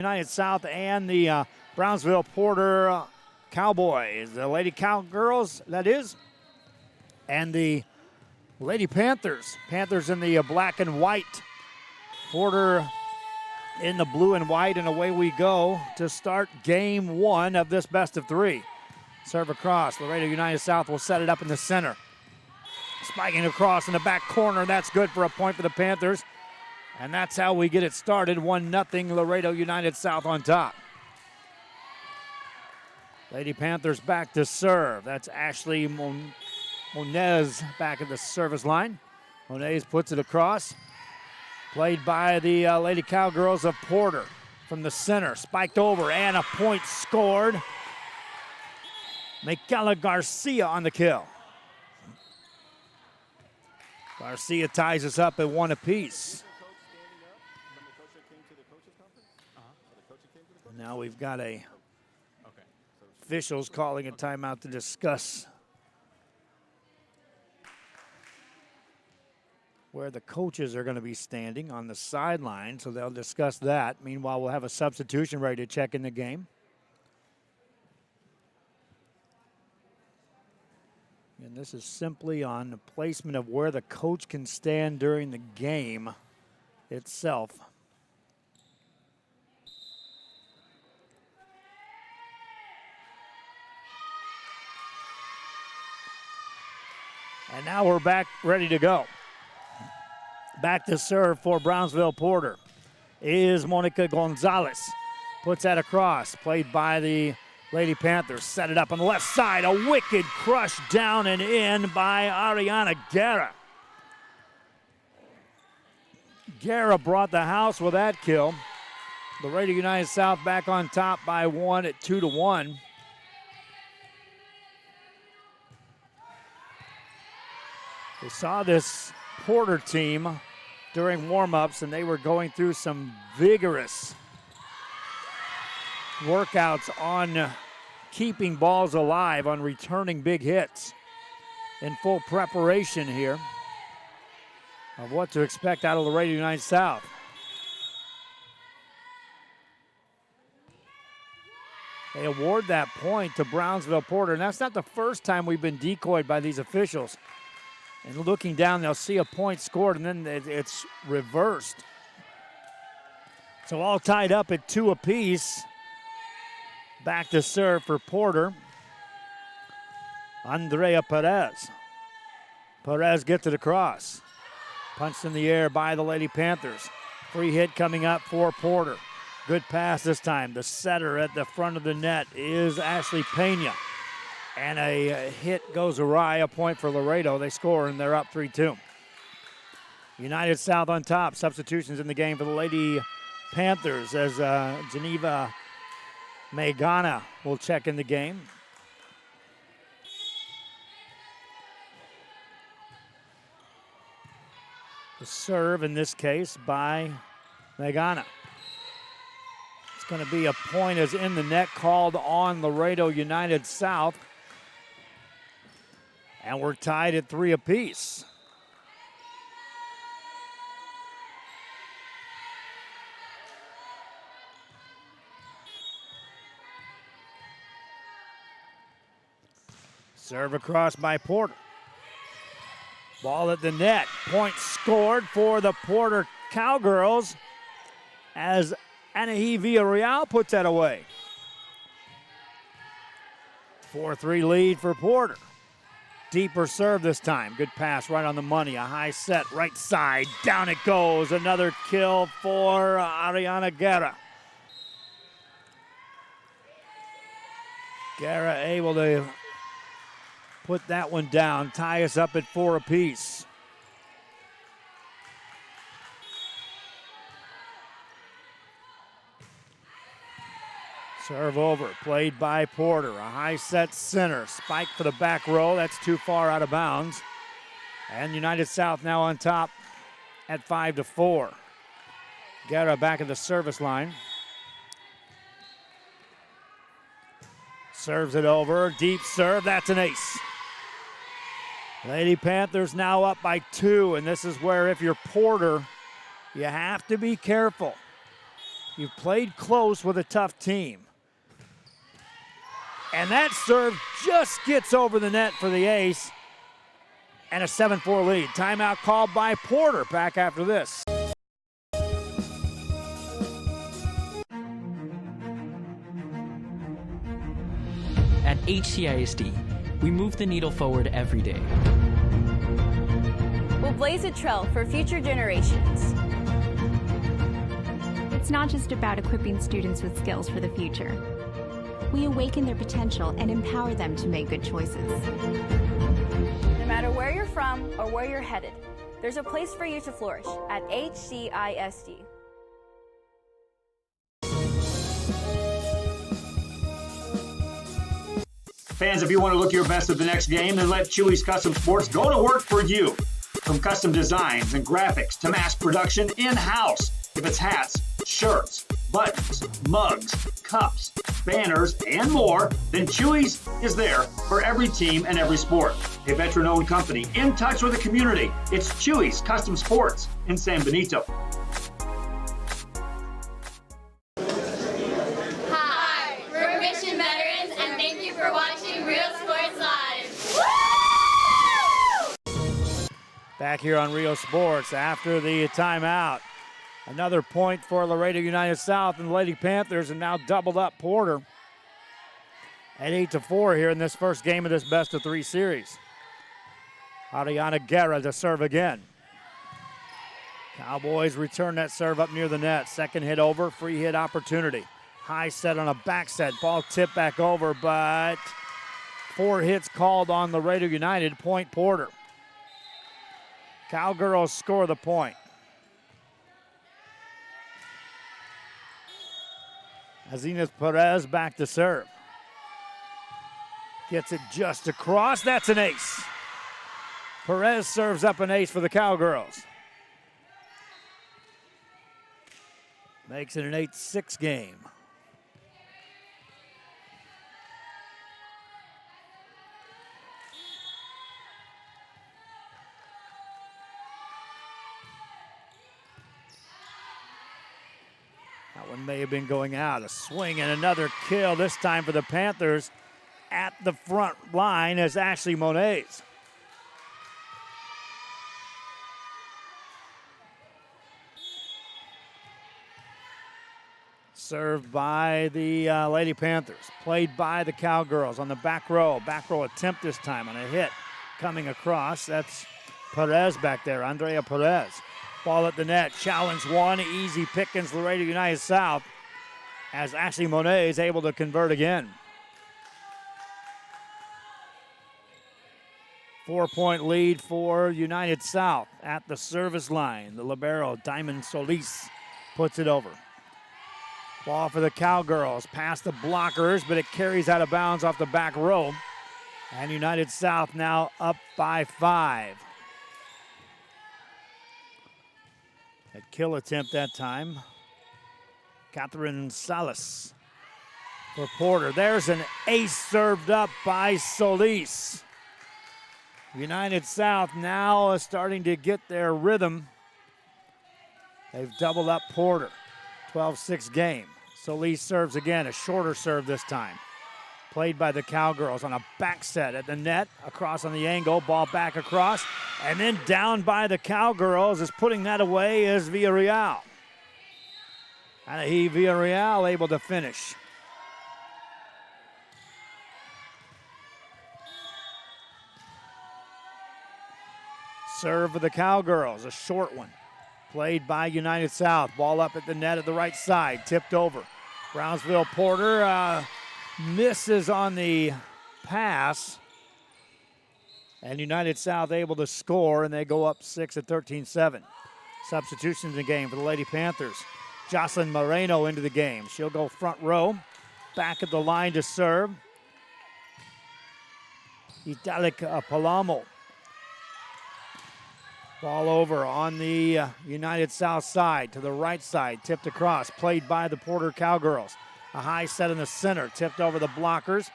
United South and the Brownsville Porter Cowboys. The Lady Cowgirls, that is, and the Lady Panthers. Panthers in the black and white. Porter in the blue and white, and away we go to start game one of this best of three. Serve across. Laredo United South will set it up in the center. Spiking across in the back corner. That's good for a point for the Panthers. And that's how we get it started. 1-0 Laredo United South on top. Lady Panthers back to serve. That's Ashley Monez back at the service line. Monez puts it across. Played by the Lady Cowgirls of Porter from the center. Spiked over and a point scored. Michaela Garcia on the kill. Garcia ties us up at one apiece. Now we've got officials calling a timeout to discuss where the coaches are going to be standing on the sideline, so they'll discuss that. Meanwhile, we'll have a substitution ready to check in the game. And this is simply on the placement of where the coach can stand during the game itself. And now we're back ready to go. Back to serve for Brownsville Porter is Monica Gonzalez. Puts that across, played by the Lady Panthers. Set it up on the left side. A wicked crush down and in by Ariana Guerra. Guerra brought the house with that kill. Laredo United South back on top by one at 2-1. We saw this Porter team during warm-ups, and they were going through some vigorous workouts on keeping balls alive, on returning big hits, in full preparation here of what to expect out of Laredo United South. They award that point to Brownsville Porter, and that's not the first time we've been decoyed by these officials. And looking down, they'll see a point scored, and then it's reversed. So all tied up at 2 apiece. Back to serve for Porter. Andrea Perez. Perez gets it across. Punched in the air by the Lady Panthers. Free hit coming up for Porter. Good pass this time. The setter at the front of the net is Ashley Pena. And a hit goes awry, a point for Laredo. They score, and they're up 3-2. United South on top. Substitutions in the game for the Lady Panthers as Geneva Megana will check in the game. The serve, in this case, by Megana. It's going to be a point as in the net called on Laredo United South. And we're tied at 3 apiece. Serve across by Porter. Ball at the net. Point scored for the Porter Cowgirls as Anahi Villarreal puts that away. 4-3 lead for Porter. Deeper serve this time. Good pass right on the money. A high set right side. Down it goes. Another kill for Ariana Guerra. Guerra able to put that one down. Tie us up at 4 apiece. Serve over, played by Porter. A high set center. Spike for the back row. That's too far out of bounds. And United South now on top at 5-4. Guerra back at the service line. Serves it over. Deep serve. That's an ace. Lady Panthers now up by 2. And this is where, if you're Porter, you have to be careful. You've played close with a tough team. And that serve just gets over the net for the ace. And a 7-4 lead. Timeout called by Porter. Back after this. At HCISD, we move the needle forward every day. We'll blaze a trail for future generations. It's not just about equipping students with skills for the future. We awaken their potential and empower them to make good choices. No matter where you're from or where you're headed, there's a place for you to flourish at HCISD. Fans, if you want to look your best at the next game, then let Chewy's Custom Sports go to work for you. From custom designs and graphics to mass production in-house. If it's hats, shirts, buttons, mugs, cups, banners, and more, then Chewy's is there for every team and every sport. A veteran-owned company in touch with the community. It's Chewy's Custom Sports in San Benito. Hi, we're Mission Veterans, and thank you for watching Real Sports Live. Woo! Back here on Rio Sports after the timeout. Another point for Laredo United South, and the Lady Panthers have now doubled up Porter at 8-4 here in this first game of this best-of-3 series. Ariana Guerra to serve again. Cowboys return that serve up near the net. Second hit over, free hit opportunity. High set on a back set. Ball tipped back over, but 4 hits called on Laredo United. Point Porter. Cowgirls score the point. Azinas Perez back to serve. Gets it just across. That's an ace. Perez serves up an ace for the Cowgirls. Makes it an 8-6 game. That one may have been going out. A swing and another kill, this time for the Panthers at the front line as Ashley Moniz. Served by the Lady Panthers. Played by the Cowgirls on the back row. Back row attempt this time on a hit. Coming across, that's Perez back there, Andrea Perez. Ball at the net, challenge one, easy pickings, Laredo United South, as Ashley Monet is able to convert again. 4-point lead for United South at the service line. The libero, Diamond Solis, puts it over. Ball for the Cowgirls, past the blockers, but it carries out of bounds off the back row. And United South now up by 5. That kill attempt that time. Catherine Salas for Porter. There's an ace served up by Solis. United South now is starting to get their rhythm. They've doubled up Porter. 12-6 game. Solis serves again, a shorter serve this time. Played by the Cowgirls on a back set at the net, across on the angle, ball back across, and then down by the Cowgirls. Is putting that away is Villarreal. And Villarreal able to finish. Serve for the Cowgirls, a short one. Played by United South. Ball up at the net at the right side, tipped over. Brownsville Porter misses on the pass. And United South able to score, and they go up 6 at 13-7. Substitutions in the game for the Lady Panthers. Jocelyn Moreno into the game. She'll go front row. Back at the line to serve. Italic Palamo. Ball over on the United South side to the right side. Tipped across. Played by the Porter Cowgirls. A high set in the center. Tipped over the blockers.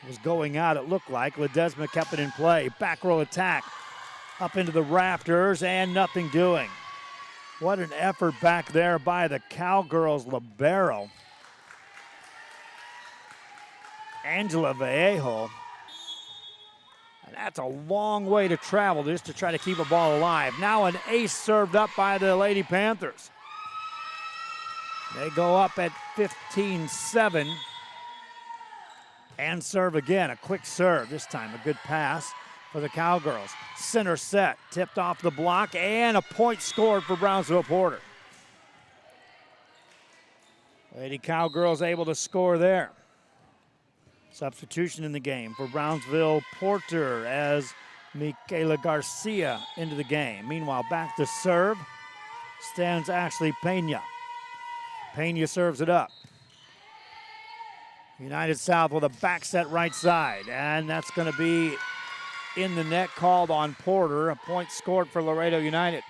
It was going out, it looked like. Ledesma kept it in play. Back row attack. Up into the rafters and nothing doing. What an effort back there by the Cowgirls libero, Angela Vallejo. And that's a long way to travel just to try to keep a ball alive. Now an ace served up by the Lady Panthers. They go up at 15-7 and serve again. A quick serve, this time a good pass for the Cowgirls. Center set, tipped off the block, and a point scored for Brownsville Porter. Lady Cowgirls able to score there. Substitution in the game for Brownsville Porter as Michaela Garcia into the game. Meanwhile, back to serve stands Ashley Pena. Pena serves it up. United South with a back set right side, and that's going to be in the net, called on Porter. A point scored for Laredo United.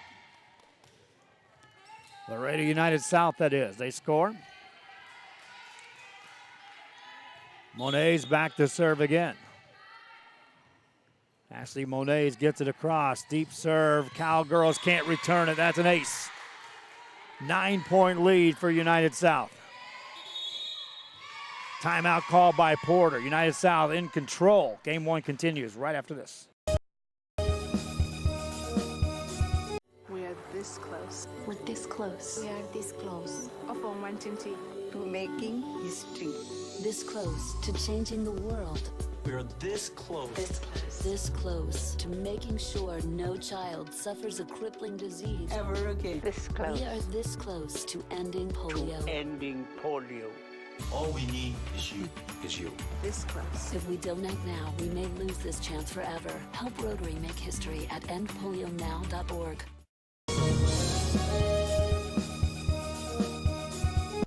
Laredo United South, that is. They score. Monet's back to serve again. Ashley Monet's gets it across. Deep serve. Cowgirls can't return it. That's an ace. 9-point lead for United South. Timeout called by Porter. United South in control. Game one continues right after this. We are this close. We're this close. We are this close Of wanting to making history. This close to changing the world. We're this close. This close to making sure no child suffers a crippling disease Ever again. This close. We are this close to ending polio. Ending polio. All we need is you. This close. If we don't act now, we may lose this chance forever. Help Rotary make history at endpolionow.org.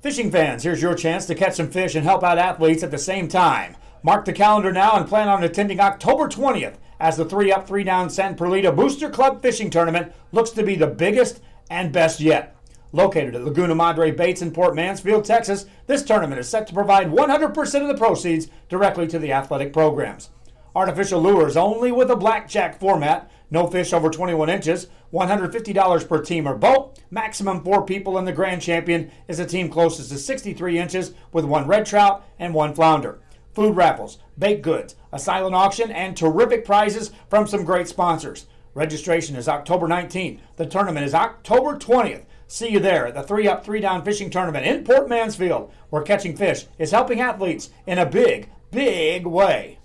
Fishing fans, here's your chance to catch some fish and help out athletes at the same time. Mark the calendar now and plan on attending October 20th as the 3-up, 3-down San Perlita Booster Club Fishing Tournament looks to be the biggest and best yet. Located at Laguna Madre Baits in Port Mansfield, Texas, this tournament is set to provide 100% of the proceeds directly to the athletic programs. Artificial lures only with a blackjack format, no fish over 21 inches, $150 per team or boat, maximum 4 people, and the grand champion is a team closest to 63 inches with 1 red trout and 1 flounder. Food raffles, baked goods, a silent auction, and terrific prizes from some great sponsors. Registration is October 19th. The tournament is October 20th. See you there at the 3-up, 3-down fishing tournament in Port Mansfield, where catching fish is helping athletes in a big, big way.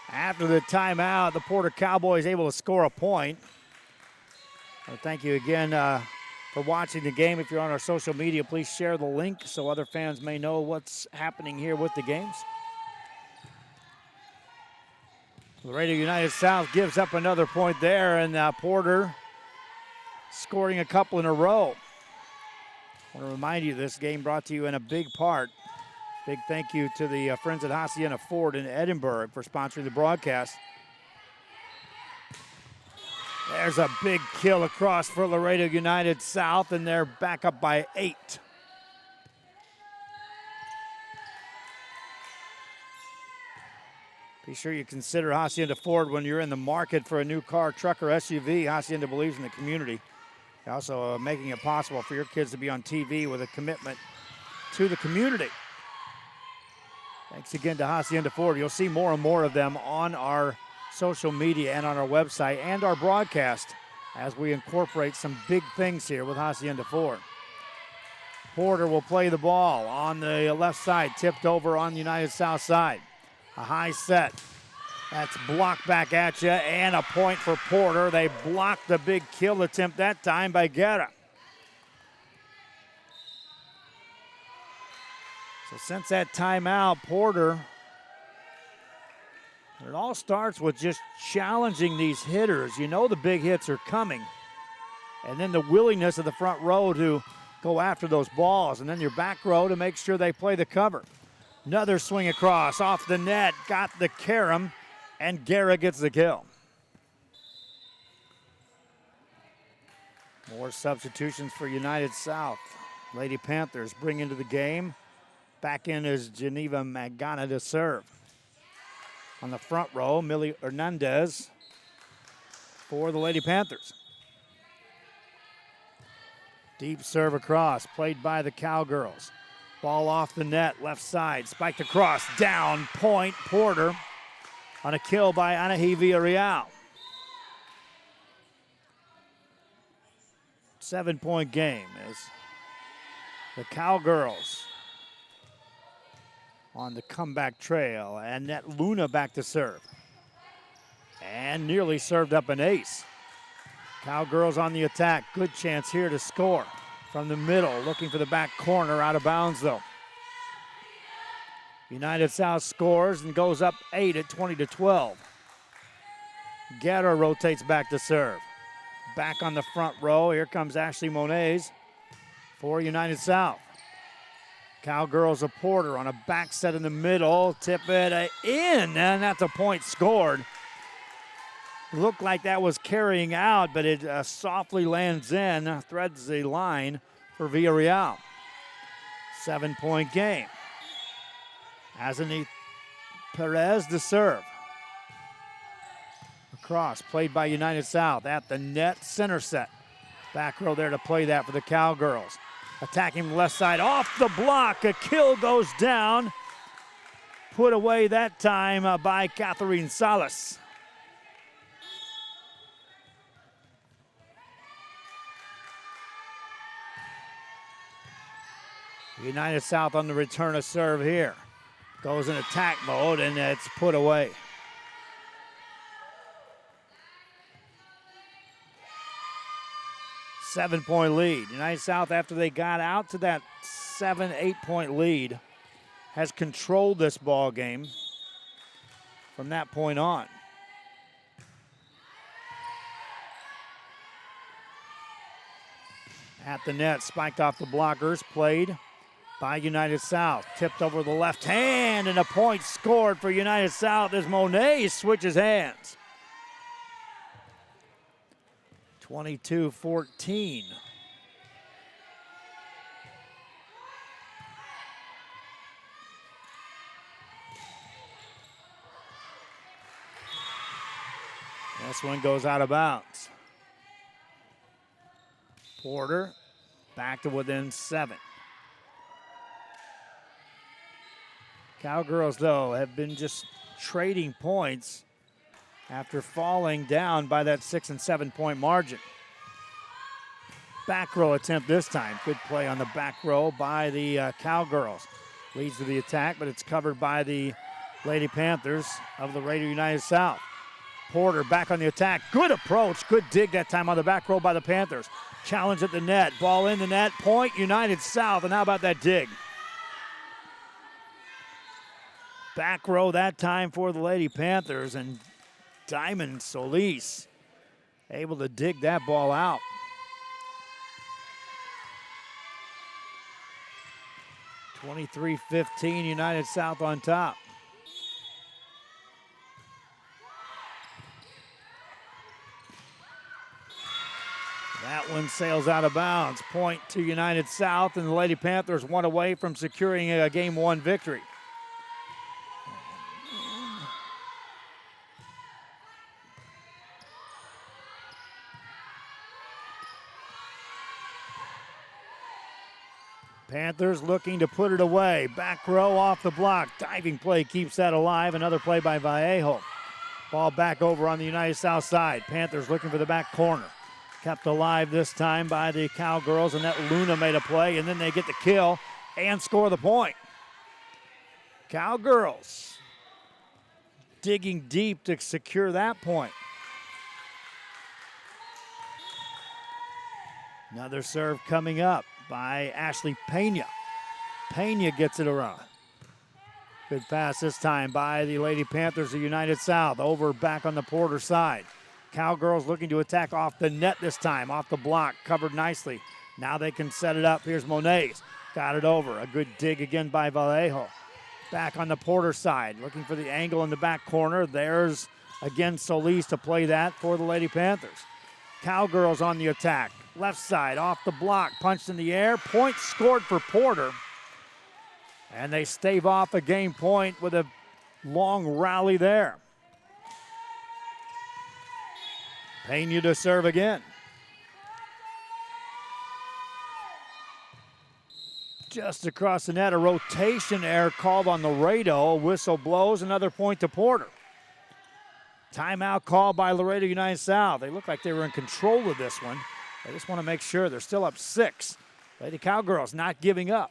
After the timeout, the Porter Cowboys able to score a point. Well, thank you again for watching the game. If you're on our social media, please share the link so other fans may know what's happening here with the games. Laredo United South gives up another point there, and Porter scoring a couple in a row. I want to remind you, this game brought to you in a big part. Big thank you to the friends at Hacienda Ford in Edinburgh for sponsoring the broadcast. There's a big kill across for Laredo United South, and they're back up by 8. Be sure you consider Hacienda Ford when you're in the market for a new car, truck, or SUV. Hacienda believes in the community. Also making it possible for your kids to be on TV with a commitment to the community. Thanks again to Hacienda Ford. You'll see more and more of them on our social media and on our website and our broadcast as we incorporate some big things here with Hacienda Ford. Porter will play the ball on the left side, tipped over on the United South side. A high set. That's blocked back at you, and a point for Porter. They blocked the big kill attempt that time by Guerra. So since that timeout, Porter, it all starts with just challenging these hitters. You know the big hits are coming. And then the willingness of the front row to go after those balls, and then your back row to make sure they play the cover. Another swing across, off the net, got the carom, and Guerra gets the kill. More substitutions for United South. Lady Panthers bring into the game. Back in is Geneva Magana to serve. On the front row, Millie Hernandez for the Lady Panthers. Deep serve across, played by the Cowgirls. Ball off the net, left side, spiked across, down, point, Porter on a kill by Anahi Villarreal. 7-point game as the Cowgirls on the comeback trail, and that Luna back to serve. And nearly served up an ace. Cowgirls on the attack, good chance here to score. From the middle, looking for the back corner, out of bounds though. United South scores and goes up 8 at 20-12. Guerra rotates back to serve. Back on the front row, here comes Ashley Moniz for United South. Cowgirls a Porter on a back set in the middle, tip it in, and that's a point scored. Looked like that was carrying out, but it softly lands in, threads the line for Villarreal. 7-point game. Azani Perez to serve. Across, played by United South at the net, center set. Back row there to play that for the Cowgirls. Attacking the left side, off the block, a kill goes down. Put away that time by Catherine Salas. United South on the return of serve here. Goes in attack mode, and it's put away. Seven-point lead. United South, after they got out to that 7-8-point lead, has controlled this ball game from that point on. At the net, spiked off the blockers, played by United South. Tipped over the left hand, and a point scored for United South as Monet switches hands. 22-14. This one goes out of bounds. Porter back to within 7. Cowgirls, though, have been just trading points after falling down by that 6- and 7-point margin. Back row attempt this time. Good play on the back row by the Cowgirls. Leads to the attack, but it's covered by the Lady Panthers of Laredo United South. Porter back on the attack. Good approach. Good dig that time on the back row by the Panthers. Challenge at the net. Ball in the net. Point United South. And how about that dig? Back row that time for the Lady Panthers, and Diamond Solis able to dig that ball out. 23-15, United South on top. That one sails out of bounds. Point to United South, and the Lady Panthers one away from securing a Game 1 victory. Panthers looking to put it away. Back row off the block. Diving play keeps that alive. Another play by Vallejo. Ball back over on the United South side. Panthers looking for the back corner. Kept alive this time by the Cowgirls, and that Luna made a play, and then they get the kill and score the point. Cowgirls digging deep to secure that point. Another serve coming up by Ashley Pena. Pena gets it around. Good pass this time by the Lady Panthers of United South. Over back on the Porter side. Cowgirls looking to attack off the net this time. Off the block, covered nicely. Now they can set it up. Here's Moniz. Got it over. A good dig again by Vallejo. Back on the Porter side. Looking for the angle in the back corner. There's again Solis to play that for the Lady Panthers. Cowgirls on the attack. Left side, off the block, punched in the air. Point scored for Porter. And they stave off a game point with a long rally there. Pena to serve again. Just across the net, a rotation error called on Laredo. Whistle blows, another point to Porter. Timeout called by Laredo United South. They look like they were in control of this one. They just want to make sure they're still up 6. Lady Cowgirls not giving up.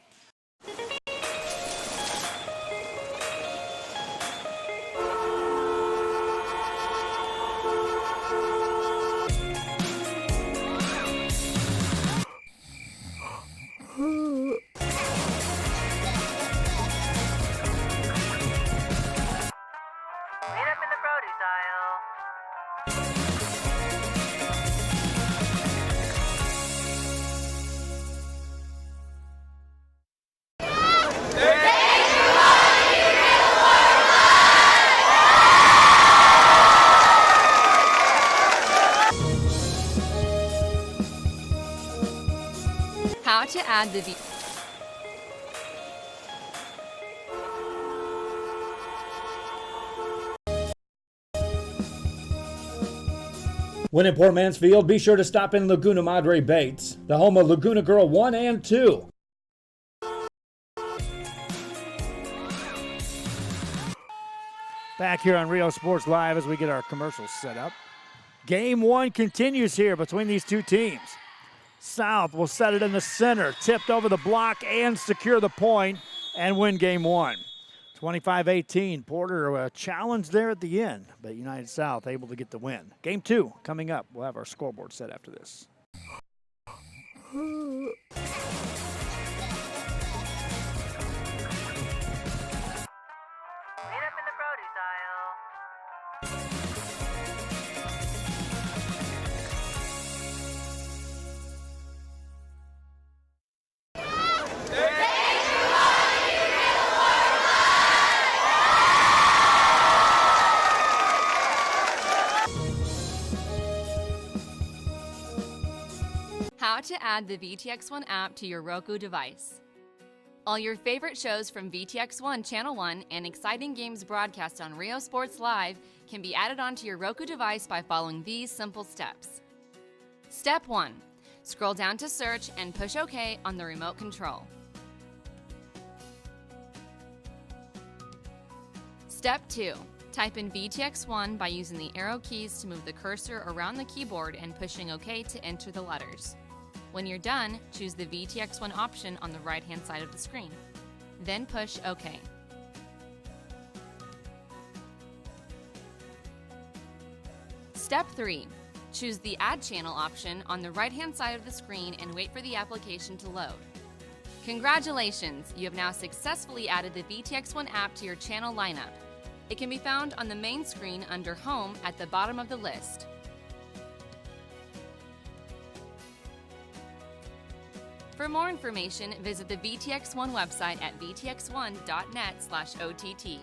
How to add the When in Port Mansfield, be sure to stop in Laguna Madre Bates, the home of Laguna Girl 1 and 2. Back here on Rio Sports Live as we get our commercials set up. Game 1 continues here between these two teams. South will set it in the center, tipped over the block and secure the point and win game 1. 25-18, Porter a challenge there at the end, but United South able to get the win. Game 2 coming up. We'll have our scoreboard set after this. How to add the VTX1 app to your Roku device. All your favorite shows from VTX1 Channel 1 and exciting games broadcast on Rio Sports Live can be added onto your Roku device by following these simple steps. Step 1. Scroll down to search and push OK on the remote control. Step 2. Type in VTX1 by using the arrow keys to move the cursor around the keyboard and pushing OK to enter the letters. When you're done, choose the VTX1 option on the right-hand side of the screen. Then push OK. Step 3. Choose the Add Channel option on the right-hand side of the screen and wait for the application to load. Congratulations! You have now successfully added the VTX1 app to your channel lineup. It can be found on the main screen under Home at the bottom of the list. For more information, visit the VTX1 website at vtx1.net/OTT.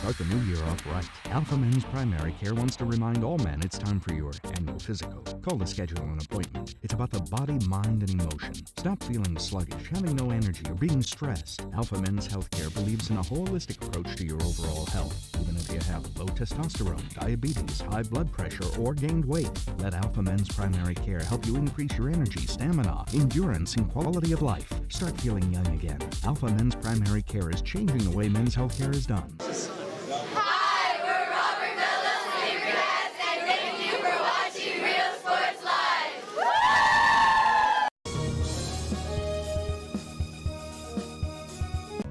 Start the new year off right. Alpha Men's Primary Care wants to remind all men it's time for your annual physical. Call to schedule an appointment. It's about the body, mind, and emotion. Stop feeling sluggish, having no energy, or being stressed. Alpha Men's Healthcare believes in a holistic approach to your overall health. Even if you have low testosterone, diabetes, high blood pressure, or gained weight, let Alpha Men's Primary Care help you increase your energy, stamina, endurance, and quality of life. Start feeling young again. Alpha Men's Primary Care is changing the way men's healthcare is done.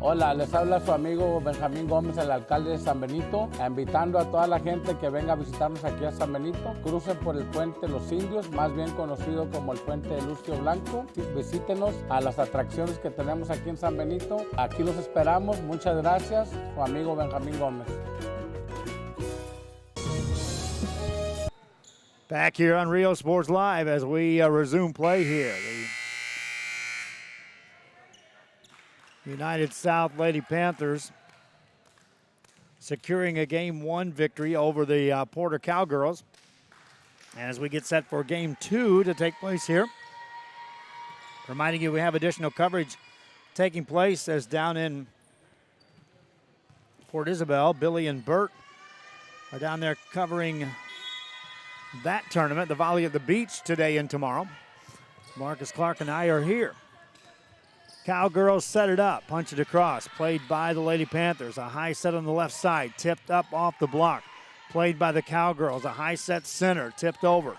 Hola, les habla su amigo Benjamín Gómez, el alcalde de San Benito, invitando a toda la gente que venga a visitarnos aquí a San Benito. Crucen por el puente Los Indios, más bien conocido como el puente de Lucio Blanco. Visítenos a las atracciones que tenemos aquí en San Benito. Aquí los esperamos. Muchas gracias. Su amigo Benjamín Gómez. Back here on Rio Sports Live as we resume play here. The United South Lady Panthers securing a Game 1 victory over the Porter Cowgirls. As we get set for Game 2 to take place here. Reminding you we have additional coverage taking place as down in Port Isabel, Billy and Bert are down there covering that tournament, the Volley at the Beach, today and tomorrow. Marcus Clark and I are here. Cowgirls set it up, punch it across, played by the Lady Panthers. A high set on the left side, tipped up off the block. Played by the Cowgirls, a high set center, tipped over.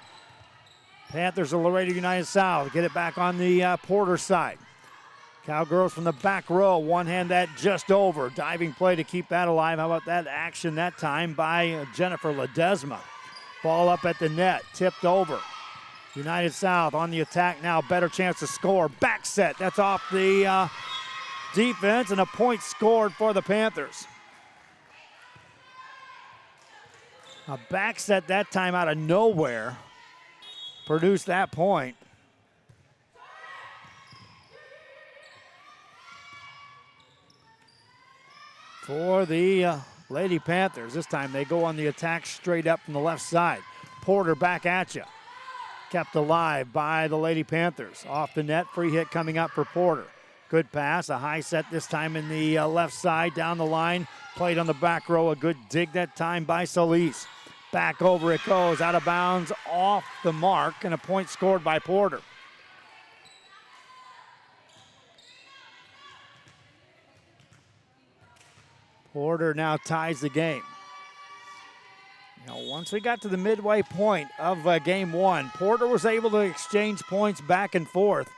Panthers of Laredo United South get it back on the Porter side. Cowgirls from the back row, one hand that just over. Diving play to keep that alive. How about that action that time by Jennifer Ledesma. Ball up at the net, tipped over. United South on the attack now, better chance to score. Back set, that's off the defense, and a point scored for the Panthers. A back set that time out of nowhere produced that point. For the Lady Panthers, this time they go on the attack straight up from the left side. Porter back at you. Kept alive by the Lady Panthers. Off the net, free hit coming up for Porter. Good pass, a high set this time in the left side, down the line. Played on the back row, a good dig that time by Solis. Back over it goes, out of bounds, off the mark, and a point scored by Porter. Porter now ties the game. Now, once we got to the midway point of game one, Porter was able to exchange points back and forth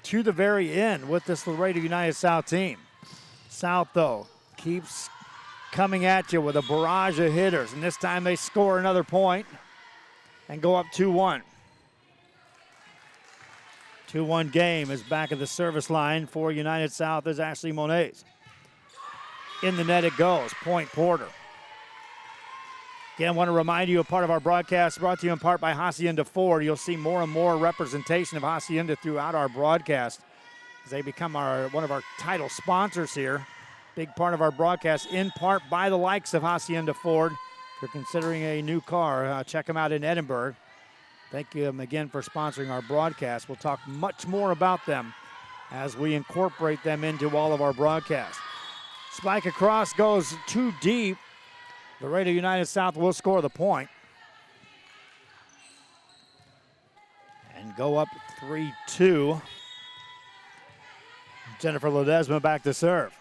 to the very end with this Laredo United South team. South, though, keeps coming at you with a barrage of hitters, and this time they score another point and go up 2-1. 2-1 game is back at the service line for United South is Ashley Moniz. In the net it goes, point Porter. Again, I want to remind you, a part of our broadcast brought to you in part by Hacienda Ford. You'll see more and more representation of Hacienda throughout our broadcast as they become one of our title sponsors here. Big part of our broadcast, in part by the likes of Hacienda Ford. If you're considering a new car, check them out in Edinburgh. Thank you again for sponsoring our broadcast. We'll talk much more about them as we incorporate them into all of our broadcasts. Spike across goes too deep. Laredo United South will score the point and go up 3-2. Jennifer Ledesma back to serve.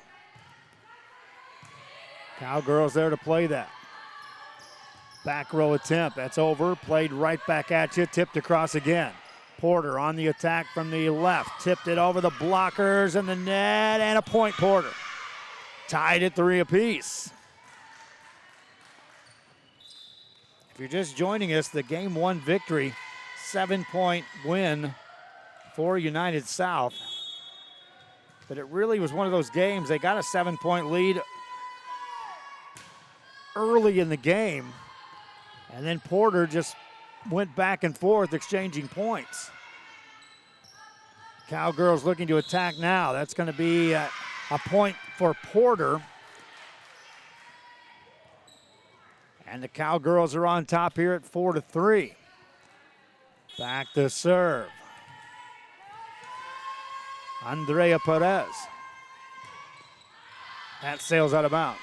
Cowgirls there to play that. Back row attempt, that's over. Played right back at you, tipped across again. Porter on the attack from the left. Tipped it over the blockers and the net, and a point Porter. Tied at 3 apiece. If you're just joining us, the game one victory, 7-point win for United South. But it really was one of those games, they got a 7-point lead early in the game, and then Porter just went back and forth exchanging points. Cowgirls looking to attack now. That's going to be a point for Porter. And the Cowgirls are on top here at 4-3. Back to serve. Andrea Perez. That sails out of bounds.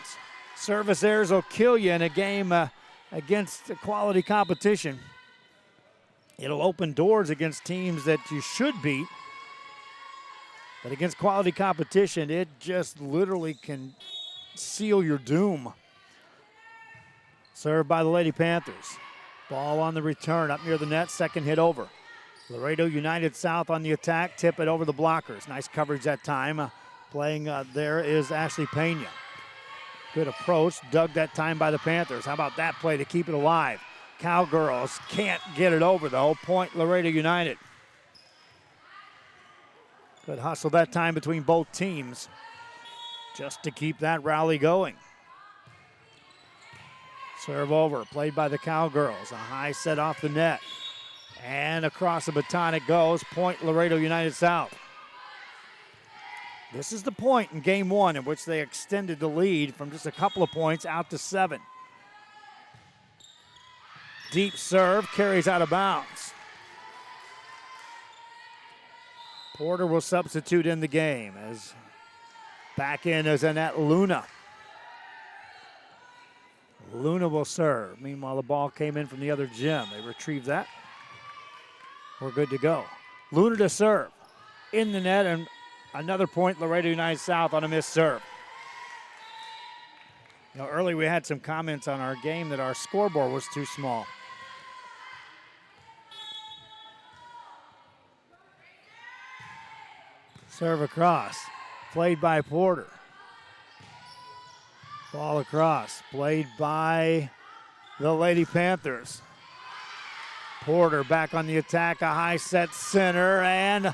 Service errors will kill you in a game against quality competition. It'll open doors against teams that you should beat. But against quality competition, it just literally can seal your doom. Served by the Lady Panthers. Ball on the return up near the net, second hit over. Laredo United South on the attack, tip it over the blockers. Nice coverage that time. Playing there is Ashley Pena. Good approach, dug that time by the Panthers. How about that play to keep it alive? Cowgirls can't get it over though. Point Laredo United. Good hustle that time between both teams just to keep that rally going. Serve over, played by the Cowgirls. A high set off the net. And across the baton it goes. Point Laredo United South. This is the point in game one in which they extended the lead from just a couple of points out to 7. Deep serve, carries out of bounds. Porter will substitute in the game as back in as Annette Luna. Luna will serve. Meanwhile, the ball came in from the other gym. They retrieved that. We're good to go. Luna to serve. In the net, and another point, Laredo United South on a missed serve. You know, early we had some comments on our game that our scoreboard was too small. Serve across. Played by Porter. Ball across. Played by the Lady Panthers. Porter back on the attack. A high set center. And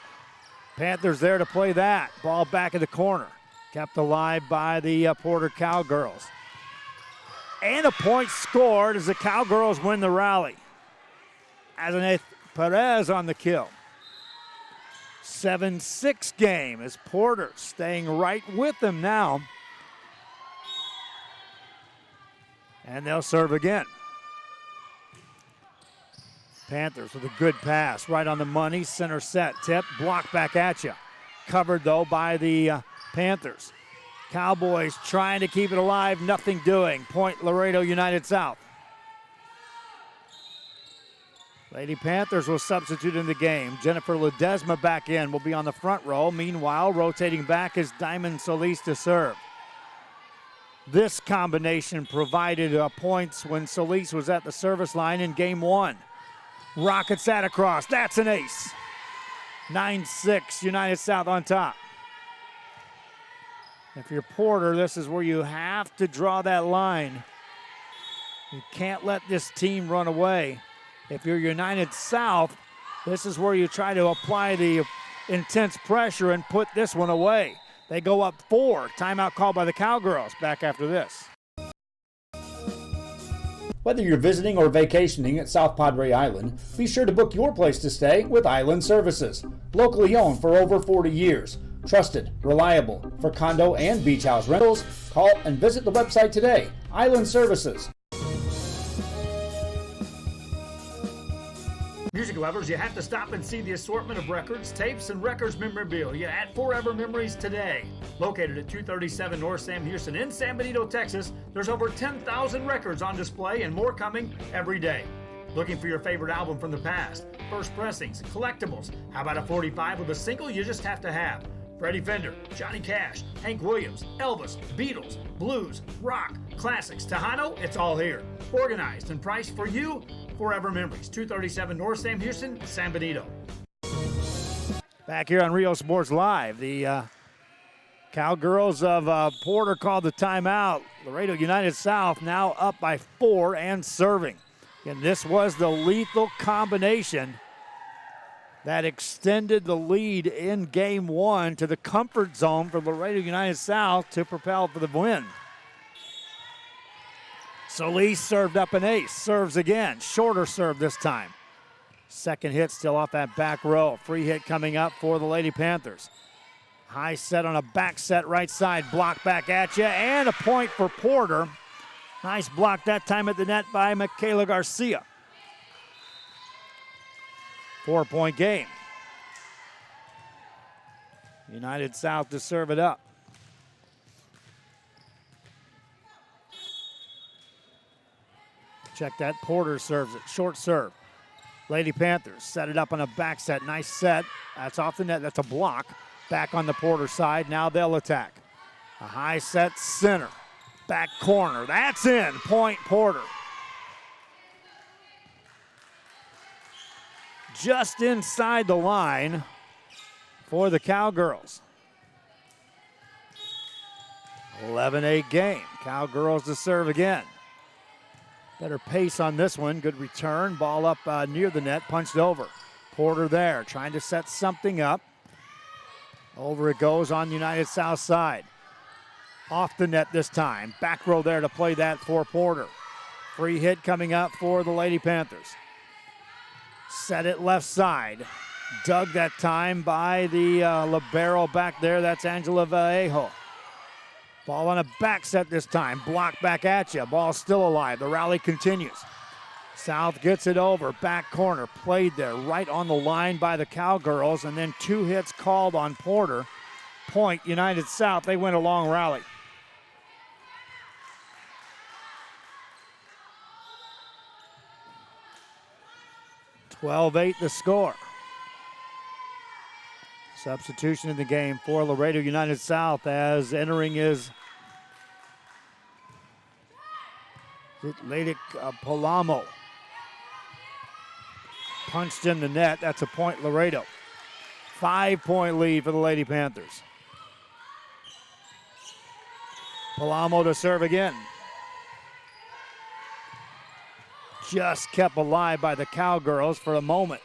Panthers there to play that. Ball back in the corner. Kept alive by the Porter Cowgirls. And a point scored as the Cowgirls win the rally. Azaneth Perez on the kill. 7-6 game as Porter staying right with them now. And they'll serve again. Panthers with a good pass right on the money. Center set, tip, block back at you. Covered though by the Panthers. Cowboys trying to keep it alive, nothing doing. Point Laredo United South. Lady Panthers will substitute in the game. Jennifer Ledesma back in, will be on the front row. Meanwhile, rotating back is Diamond Solis to serve. This combination provided points when Solis was at the service line in game one. Rockets that across, that's an ace. 9-6, United South on top. If you're Porter, this is where you have to draw that line. You can't let this team run away. If you're United South, this is where you try to apply the intense pressure and put this one away. They go up 4. Timeout called by the Cowgirls. Back after this. Whether you're visiting or vacationing at South Padre Island, be sure to book your place to stay with Island Services. Locally owned for over 40 years. Trusted, reliable for condo and beach house rentals. Call and visit the website today. Island Services. Music lovers, you have to stop and see the assortment of records, tapes, and records memorabilia at Forever Memories today. Located at 237 North Sam Houston in San Benito, Texas, there's over 10,000 records on display and more coming every day. Looking for your favorite album from the past, first pressings, collectibles? How about a 45 with a single you just have to have? Freddie Fender, Johnny Cash, Hank Williams, Elvis, Beatles, blues, rock, classics, Tejano, it's all here. Organized and priced for you. Forever Memories, 237 North Sam Houston, San Benito. Back here on Rio Sports Live, the Cowgirls of Porter called the timeout. Laredo United South now up by 4 and serving. And this was the lethal combination that extended the lead in game one to the comfort zone for Laredo United South to propel for the win. Solis served up an ace, serves again, shorter serve this time. Second hit still off that back row. Free hit coming up for the Lady Panthers. High set on a back set right side, block back at you, and a point for Porter. Nice block that time at the net by Michaela Garcia. 4-point game. United South to serve it up. Check that, Porter serves it, short serve. Lady Panthers set it up on a back set, nice set. That's off the net, that's a block. Back on the Porter side, now they'll attack. A high set center, back corner, that's in, point Porter. Just inside the line for the Cowgirls. 11-8 game, Cowgirls to serve again. Better pace on this one. Good return. Ball up near the net. Punched over. Porter there trying to set something up. Over it goes on United South side. Off the net this time. Back row there to play that for Porter. Free hit coming up for the Lady Panthers. Set it left side. Dug that time by the libero back there. That's Angela Vallejo. Ball on a back set this time. Block back at you. Ball still alive. The rally continues. South gets it over. Back corner. Played there right on the line by the Cowgirls. And then 2 hits called on Porter. Point United South. They win a long rally. 12-8 the score. Substitution in the game for Laredo United South as entering is Lady Palamo. Punched in the net. That's a point, Laredo. 5-point lead for the Lady Panthers. Palamo to serve again. Just kept alive by the Cowgirls for a moment.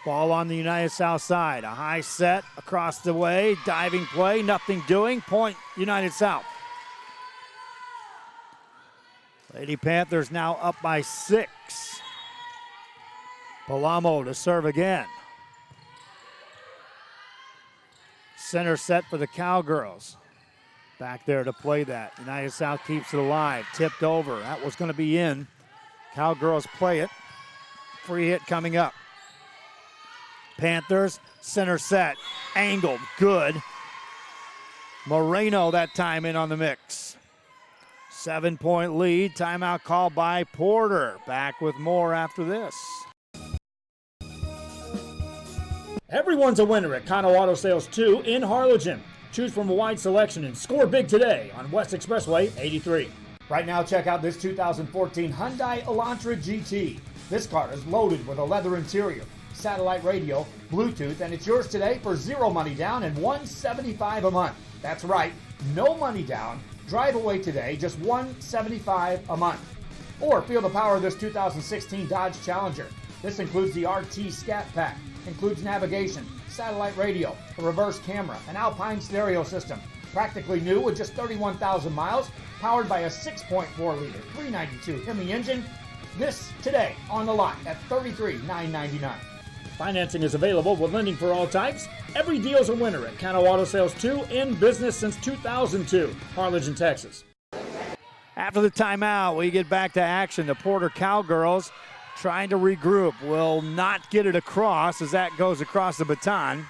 Ball on the United South side. A high set across the way. Diving play. Nothing doing. Point United South. Lady Panthers now up by 6. Palamo to serve again. Center set for the Cowgirls. Back there to play that. United South keeps it alive. Tipped over. That was going to be in. Cowgirls play it. Free hit coming up. Panthers, center set. Angled. Good. Moreno that time in on the mix. 7-point lead. Timeout called by Porter. Back with more after this. Everyone's a winner at Kano Auto Sales 2 in Harlingen. Choose from a wide selection and score big today on West Expressway 83. Right now, check out this 2014 Hyundai Elantra GT. This car is loaded with a leather interior, satellite radio, Bluetooth, and it's yours today for zero money down and $175 a month. That's right, no money down. Drive away today, just $175 a month. Or feel the power of this 2016 Dodge Challenger. This includes the RT Scat Pack, includes navigation, satellite radio, a reverse camera, an Alpine stereo system. Practically new with just 31,000 miles, powered by a 6.4-liter 392 Hemi engine. This today on the lot at $33,999. Financing is available with lending for all types. Every deal's a winner at Kano Auto Sales 2, in business since 2002, Harlingen, Texas. After the timeout, we get back to action. The Porter Cowgirls trying to regroup. Will not get it across as that goes across the baton.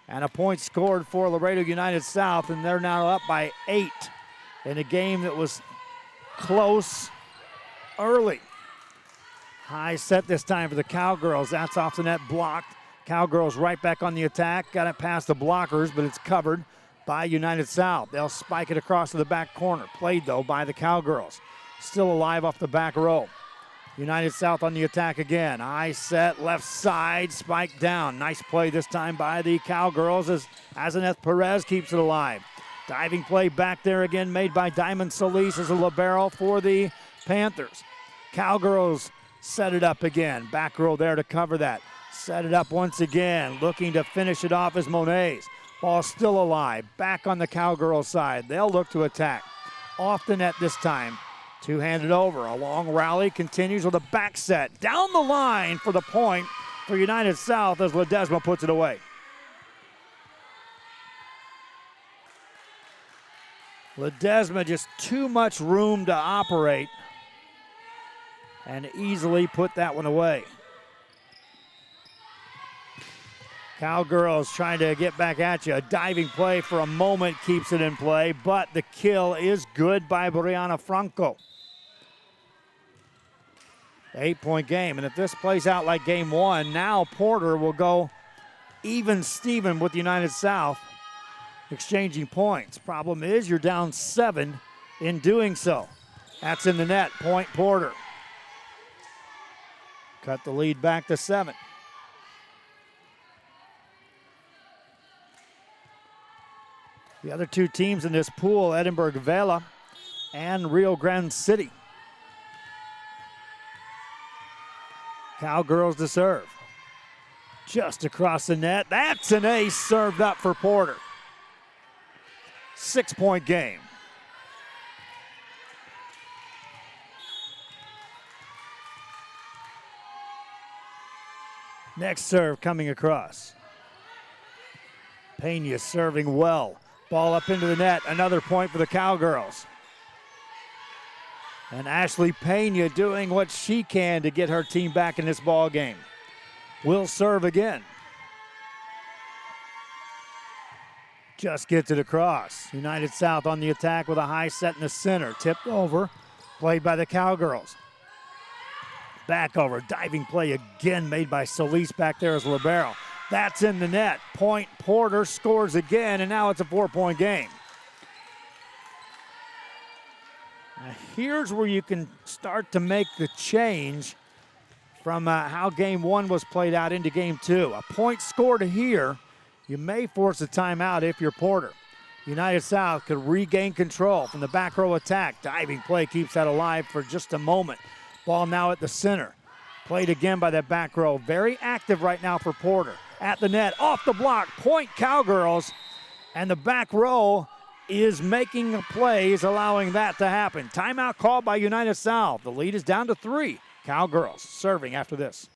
And a point scored for Laredo United South, and they're now up by 8 in a game that was close early. High set this time for the Cowgirls. That's off the net, blocked. Cowgirls right back on the attack. Got it past the blockers, but it's covered by United South. They'll spike it across to the back corner. Played, though, by the Cowgirls. Still alive off the back row. United South on the attack again. High set, left side, spike down. Nice play this time by the Cowgirls as Azaneth Perez keeps it alive. Diving play back there again made by Diamond Solis as a libero for the Panthers. Cowgirls set it up again. Back row there to cover that. Set it up once again. Looking to finish it off is Monet's. Ball still alive. Back on the Cowgirls side. They'll look to attack. Off the net this time. Two-handed over. A long rally continues with a back set. Down the line for the point for United South as Ledesma puts it away. Ledesma just too much room to operate and easily put that one away. Cowgirls trying to get back at you. A diving play for a moment keeps it in play, but the kill is good by Brianna Franco. 8-point game, and if this plays out like game one, now Porter will go even Steven with United South, exchanging points. Problem is you're down 7 in doing so. That's in the net, point Porter. Cut the lead back to 7. The other two teams in this pool, Edinburgh Vela and Rio Grande City. Cowgirls to serve. Just across the net. That's an ace served up for Porter. 6-point game. Next serve coming across. Pena serving well. Ball up into the net. Another point for the Cowgirls. And Ashley Pena doing what she can to get her team back in this ball game. Will serve again. Just gets it across. United South on the attack with a high set in the center. Tipped over. Played by the Cowgirls. Back over, diving play again made by Solis back there as libero. That's in the net. Point Porter scores again, and now it's a 4-point game. Now here's where you can start to make the change from how game one was played out into game two. A point scored here, you may force a timeout if you're Porter. United South could regain control from the back row attack. Diving play keeps that alive for just a moment. Ball now at the center. Played again by that back row. Very active right now for Porter. At the net, off the block, point Cowgirls. And the back row is making plays, allowing that to happen. Timeout called by United South. The lead is down to 3. Cowgirls serving after this.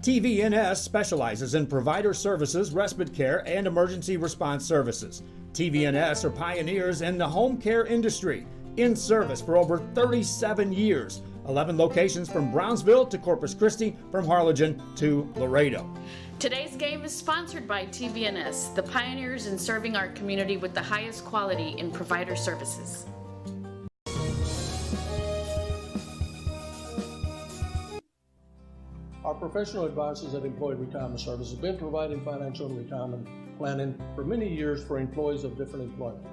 TVNS specializes in provider services, respite care, and emergency response services. TVNS are pioneers in the home care industry, in service for over 37 years. 11 locations from Brownsville to Corpus Christi, from Harlingen to Laredo. Today's game is sponsored by TVNS, the pioneers in serving our community with the highest quality in provider services. Our professional advisors at Employee Retirement Service have been providing financial and retirement planning for many years for employees of different employment.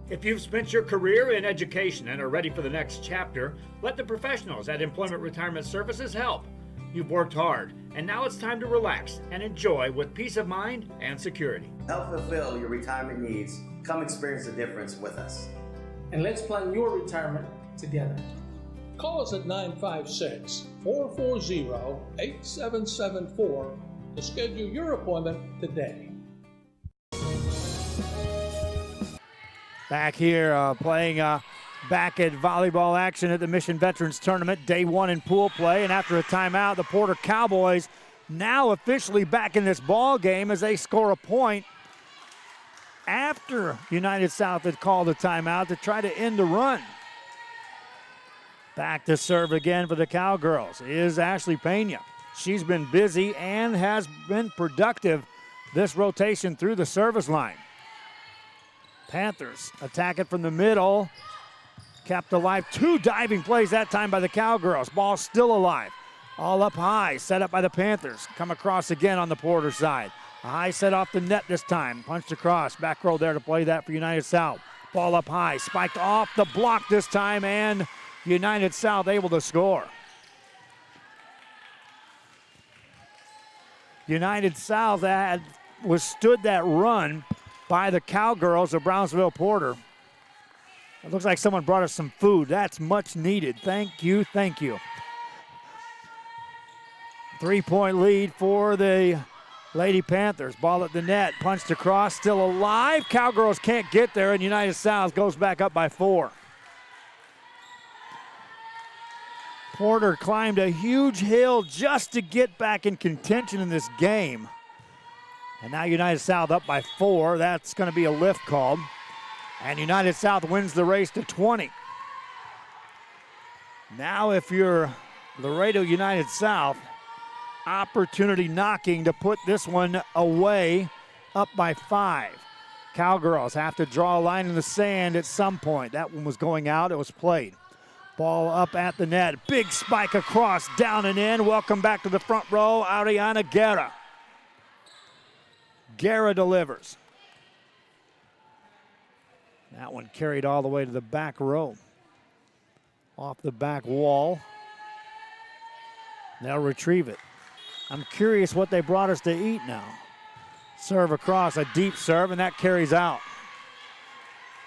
If you've spent your career in education and are ready for the next chapter, let the professionals at Employment Retirement Services help. You've worked hard, and now it's time to relax and enjoy with peace of mind and security. Help fulfill your retirement needs. Come experience the difference with us. And let's plan your retirement together. Call us at 956-440-8774 to schedule your appointment today. Back here playing back at volleyball action at the Mission Veterans Tournament. Day one in pool play, and after a timeout, the Porter Cowboys now officially back in this ball game as they score a point after United South had called a timeout to try to end the run. Back to serve again for the Cowgirls is Ashley Pena. She's been busy and has been productive this rotation through the service line. Panthers attack it from the middle. Kept alive. 2 diving plays that time by the Cowgirls. Ball still alive. All up high, set up by the Panthers. Come across again on the Porter side. A high set off the net this time. Punched across. Back row there to play that for United South. Ball up high. Spiked off the block this time, and United South able to score. United South had withstood that run by the Cowgirls of Brownsville Porter. It looks like someone brought us some food. That's much needed. Thank you, thank you. 3-point lead for the Lady Panthers. Ball at the net, punched across, still alive. Cowgirls can't get there, and United South goes back up by 4. Porter climbed a huge hill just to get back in contention in this game. And now United South up by 4. That's going to be a lift called. And United South wins the race to 20. Now if you're Laredo United South, opportunity knocking to put this one away, up by 5. Cowgirls have to draw a line in the sand at some point. That one was going out. It was played. Ball up at the net. Big spike across, down and in. Welcome back to the front row, Ariana Guerra. Guerra delivers. That one carried all the way to the back row. Off the back wall. They'll retrieve it. I'm curious what they brought us to eat now. Serve across, a deep serve, and that carries out.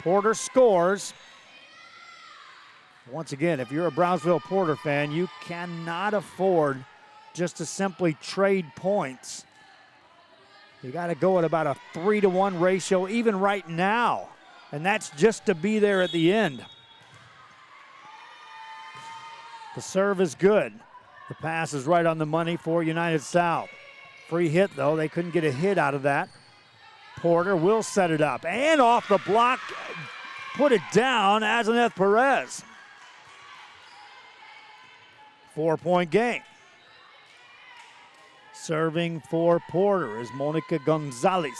Porter scores. Once again, if you're a Brownsville Porter fan, you cannot afford just to simply trade points. You got to go at about a 3-to-1 ratio, even right now. And that's just to be there at the end. The serve is good. The pass is right on the money for United South. Free hit, though. They couldn't get a hit out of that. Porter will set it up. And off the block, put it down, Azaneth Perez. 4-point game. Serving for Porter is Monica Gonzalez.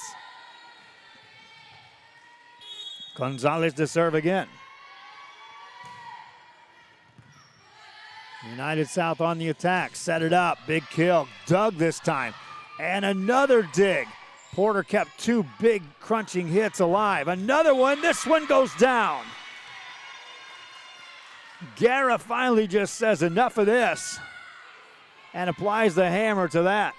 Gonzalez to serve again. United South on the attack. Set it up. Big kill. Dug this time. And another dig. Porter kept two big crunching hits alive. Another one. This one goes down. Guerra finally just says enough of this and applies the hammer to that.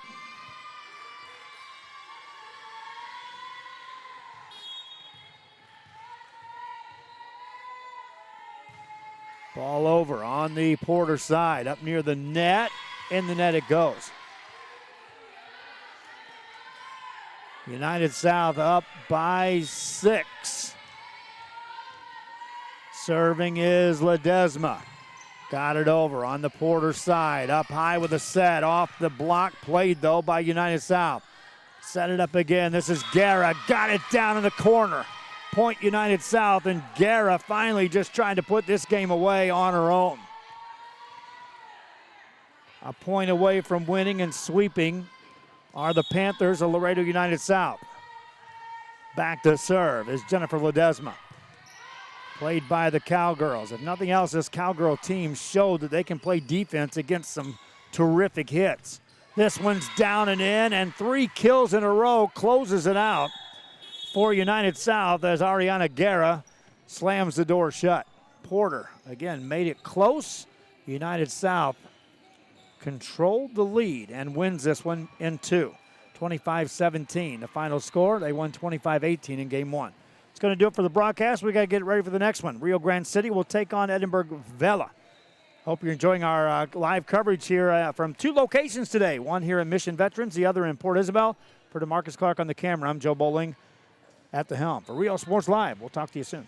Ball over on the Porter side, up near the net. In the net it goes. United South up by 6. Serving is Ledesma. Got it over on the Porter side. Up high with a set. Off the block. Played, though, by United South. Set it up again. This is Guerra. Got it down in the corner. Point United South, and Guerra finally just trying to put this game away on her own. A point away from winning and sweeping are the Panthers of Laredo United South. Back to serve is Jennifer Ledesma. Played by the Cowgirls. If nothing else, this Cowgirl team showed that they can play defense against some terrific hits. This one's down and in, and 3 kills in a row closes it out for United South as Ariana Guerra slams the door shut. Porter, again, made it close. United South controlled the lead and wins this one in 2. 25-17, the final score. They won 25-18 in game 1. It's going to do it for the broadcast. We got to get ready for the next one. Rio Grande City will take on Edinburgh Vela. Hope you're enjoying our live coverage here from 2 locations today. One here in Mission Veterans, the other in Port Isabel. For DeMarcus Clark on the camera, I'm Joe Bowling at the helm. For Rio Sports Live, we'll talk to you soon.